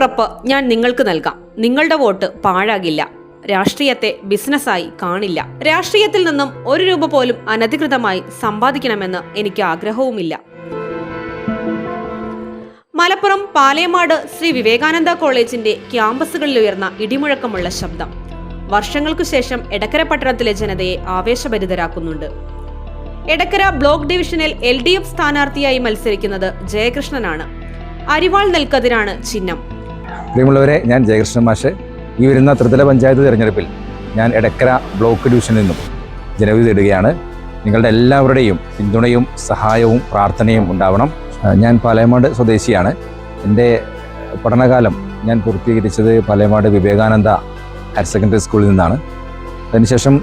ഉറപ്പ് ഞാൻ നിങ്ങൾക്ക് നൽകാം. നിങ്ങളുടെ വോട്ട് പാഴാകില്ല. രാഷ്ട്രീയത്തെ ബിസിനസ്സായി കാണില്ല. രാഷ്ട്രീയത്തിൽ നിന്നും ഒരു രൂപ പോലും അനധികൃതമായി സമ്പാദിക്കണമെന്ന് എനിക്ക് ആഗ്രഹവുമില്ല. മലപ്പുറം പാലേമാട് ശ്രീ വിവേകാനന്ദ കോളേജിന്റെ ക്യാമ്പസുകളിൽ ഉയർന്ന ഇടിമുഴക്കമുള്ള ശബ്ദം വർഷങ്ങൾക്കു ശേഷം എടക്കര പട്ടണത്തിലെ ജനതയെ ആവേശഭരിതരാക്കുന്നുണ്ട്. എടക്കര ബ്ലോക്ക് ഡിവിഷനിൽ LDF സ്ഥാനാർത്ഥിയായി മത്സരിക്കുന്നത് ജയകൃഷ്ണനാണ്. അരിവാൾ നെൽക്കതിരാണ് ചിഹ്നം. പ്രിയമുള്ളവരെ, ഞാൻ ജയകൃഷ്ണൻ മാഷ്. ഈ വരുന്ന ത്രിതല പഞ്ചായത്ത് തിരഞ്ഞെടുപ്പിൽ ഞാൻ എടക്കര ബ്ലോക്ക് ഡിവിഷനിൽ നിന്നും ജനവിധി തേടുകയാണ്. നിങ്ങളുടെ എല്ലാവരുടെയും പിന്തുണയും സഹായവും പ്രാർത്ഥനയും ഉണ്ടാവണം. ഞാൻ പാലേമാട് സ്വദേശിയാണ്. എൻ്റെ പഠനകാലം ഞാൻ പൂർത്തീകരിച്ചത് പാലേമാട് വിവേകാനന്ദ ഹയർ സെക്കൻഡറി സ്കൂളിൽ നിന്നാണ്. അതിനുശേഷം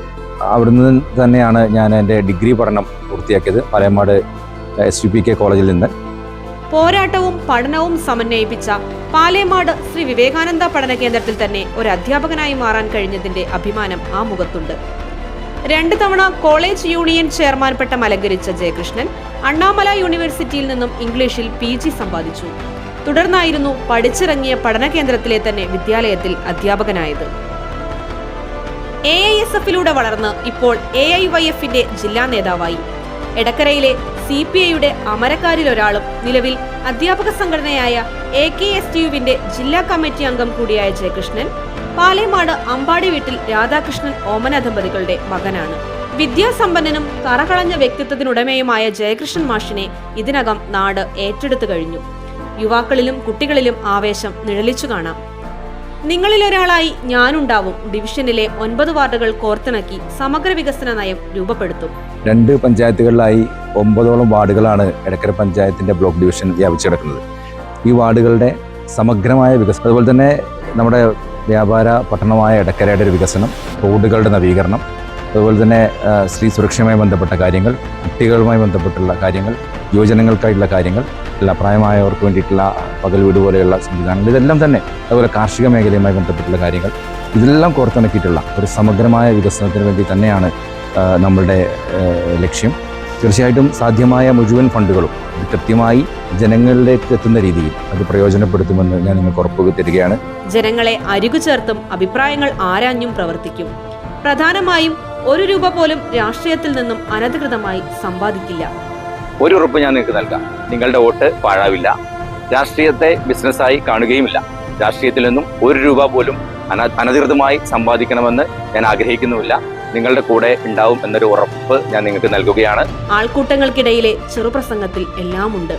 അവിടുന്ന് തന്നെയാണ് ഞാൻ എൻ്റെ ഡിഗ്രി പഠനം പൂർത്തിയാക്കിയത് പാലേമാട് SUPK കോളേജിൽ നിന്ന്. പോരാട്ടവും പഠനവും സമന്വയിപ്പിച്ച പാലേമാട് ശ്രീ വിവേകാനന്ദ പഠന കേന്ദ്രത്തിൽ തന്നെ ഒരു അധ്യാപകനായി മാറാൻ കഴിഞ്ഞതിന്റെ അഭിമാനം ആ മുഖത്തുണ്ട്. 2 തവണ കോളേജ് യൂണിയൻ ചെയർമാൻ പട്ടം അലങ്കരിച്ച ജയകൃഷ്ണൻ അണ്ണാമല യൂണിവേഴ്സിറ്റിയിൽ നിന്നും ഇംഗ്ലീഷിൽ PG സമ്പാദിച്ചു. തുടർന്നായിരുന്നു പഠിച്ചിറങ്ങിയ പഠന കേന്ദ്രത്തിലെ തന്നെ വിദ്യാലയത്തിൽ അധ്യാപകനായത്. AISFലൂടെ വളർന്ന് ഇപ്പോൾ AIYFന്റെ ജില്ലാ നേതാവായി. എടക്കരയിലെ CPIയുടെ അമരക്കാരിലൊരാളും നിലവിൽ അധ്യാപക സംഘടനയായ AKSTUവിന്റെ ജില്ലാ കമ്മിറ്റി അംഗം കൂടിയായ ജയകൃഷ്ണൻ പാലേമാട് അമ്പാടി വീട്ടിൽ രാധാകൃഷ്ണൻ ഓമന ദമ്പതികളുടെ മകനാണ്. വിദ്യാസമ്പന്നനും കറകളഞ്ഞ വ്യക്തിത്വത്തിനുടമയുമായ ജയകൃഷ്ണൻ മാഷിനെ ഇതിനകം നാട് ഏറ്റെടുത്തു കഴിഞ്ഞു. യുവാക്കളിലും കുട്ടികളിലും ആവേശം നിഴലിച്ചു കാണാം. നിങ്ങളിലൊരാളായി ഞാനുണ്ടാവും. ഡിവിഷനിലെ 9 വാർഡുകൾ കോർത്തിണക്കി സമഗ്ര വികസന നയം രൂപപ്പെടുത്തും. 2 പഞ്ചായത്തുകളിലായി 9ഓളം വാർഡുകളാണ് എടക്കര പഞ്ചായത്തിന്റെ ബ്ലോക്ക് ഡിവിഷൻ വ്യാപിച്ചു കിടക്കുന്നത്. ഈ വാർഡുകളുടെ സമഗ്രമായ വികസനം, അതുപോലെ തന്നെ നമ്മുടെ വ്യാപാര പട്ടണമായ എടക്കരയുടെ ഒരു വികസനം, റോഡുകളുടെ നവീകരണം, അതുപോലെ തന്നെ സ്ത്രീ സുരക്ഷയുമായി ബന്ധപ്പെട്ട കാര്യങ്ങൾ, കുട്ടികളുമായി ബന്ധപ്പെട്ടുള്ള കാര്യങ്ങൾ, യുവജനങ്ങൾക്കായിട്ടുള്ള കാര്യങ്ങൾ, പ്രായമായവർക്ക് വേണ്ടിയിട്ടുള്ള പകൽ വീട് പോലെയുള്ള സംവിധാനങ്ങൾ, ഇതെല്ലാം തന്നെ, അതുപോലെ കാർഷിക മേഖലയുമായി ബന്ധപ്പെട്ടുള്ള കാര്യങ്ങൾ, ഇതെല്ലാം കോർത്തിണക്കിയിട്ടുള്ള ഒരു സമഗ്രമായ വികസനത്തിന് വേണ്ടി തന്നെയാണ് നമ്മളുടെ ലക്ഷ്യം. തീർച്ചയായിട്ടും സാധ്യമായ മുഴുവൻ ഫണ്ടുകളും കൃത്യമായി ജനങ്ങളിലേക്ക് എത്തുന്ന രീതിയിൽ അത് പ്രയോജനപ്പെടുത്തുമെന്ന് ഞാൻ നിങ്ങൾക്ക് ഉറപ്പ് തരികയാണ്. ജനങ്ങളെ അരികു ചേർത്തും അഭിപ്രായങ്ങൾ ആരാഞ്ഞും പ്രവർത്തിക്കും. പ്രധാനമായും 1 രൂപ പോലും രാഷ്ട്രീയത്തിൽ നിന്നും അനധികൃതമായി സമ്പാദിക്കില്ല. ഒരു ഉറപ്പ് ഞാൻ നിങ്ങൾക്ക് നൽകാം. നിങ്ങളുടെ വോട്ട് പാഴാവില്ല. രാഷ്ട്രീയത്തെ ബിസിനസ്സായി കാണുകയുമില്ല. രാഷ്ട്രീയത്തിൽ നിന്നും 1 രൂപ പോലും അനധികൃതമായി സമ്പാദിക്കണമെന്ന് ഞാൻ ആഗ്രഹിക്കുന്നുമില്ല. നിങ്ങളുടെ കൂടെ ഉണ്ടാവും എന്നൊരു ഉറപ്പ് ഞാൻ നിങ്ങൾക്ക് നൽകുകയാണ്. ആൾക്കൂട്ടങ്ങൾക്കിടയിലെ ചെറുപ്രസംഗത്തിൽ എല്ലാം ഉണ്ട്.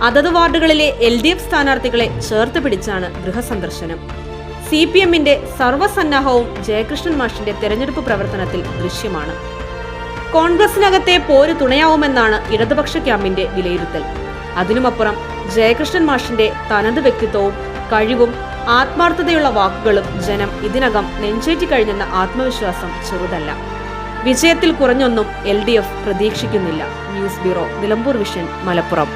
അതത് വാർഡുകളിലെ LDF സ്ഥാനാർത്ഥികളെ ചേർത്ത് പിടിച്ചാണ് ഗൃഹസന്ദർശനം. CPMന്റെ സർവ്വസന്നാഹവും ജയകൃഷ്ണൻ മാഷിന്റെ തെരഞ്ഞെടുപ്പ് പ്രവർത്തനത്തിൽ ദൃശ്യമാണ്. കോൺഗ്രസിനകത്തെ പോര് തുണയാവുമെന്നാണ് ഇടതുപക്ഷ ക്യാമ്പിന്റെ വിലയിരുത്തൽ. അതിനുമപ്പുറം ജയകൃഷ്ണൻ മാഷിന്റെ തനത് വ്യക്തിത്വവും കഴിവും ആത്മാർത്ഥതയുള്ള വാക്കുകളും ജനം ഇതിനകം നെഞ്ചേറ്റി കഴിഞ്ഞെന്ന ആത്മവിശ്വാസം ചെറുതല്ല. വിജയത്തിൽ കുറഞ്ഞൊന്നും LDF പ്രതീക്ഷിക്കുന്നില്ല. News bureau, Nilambur vision, Malappuram.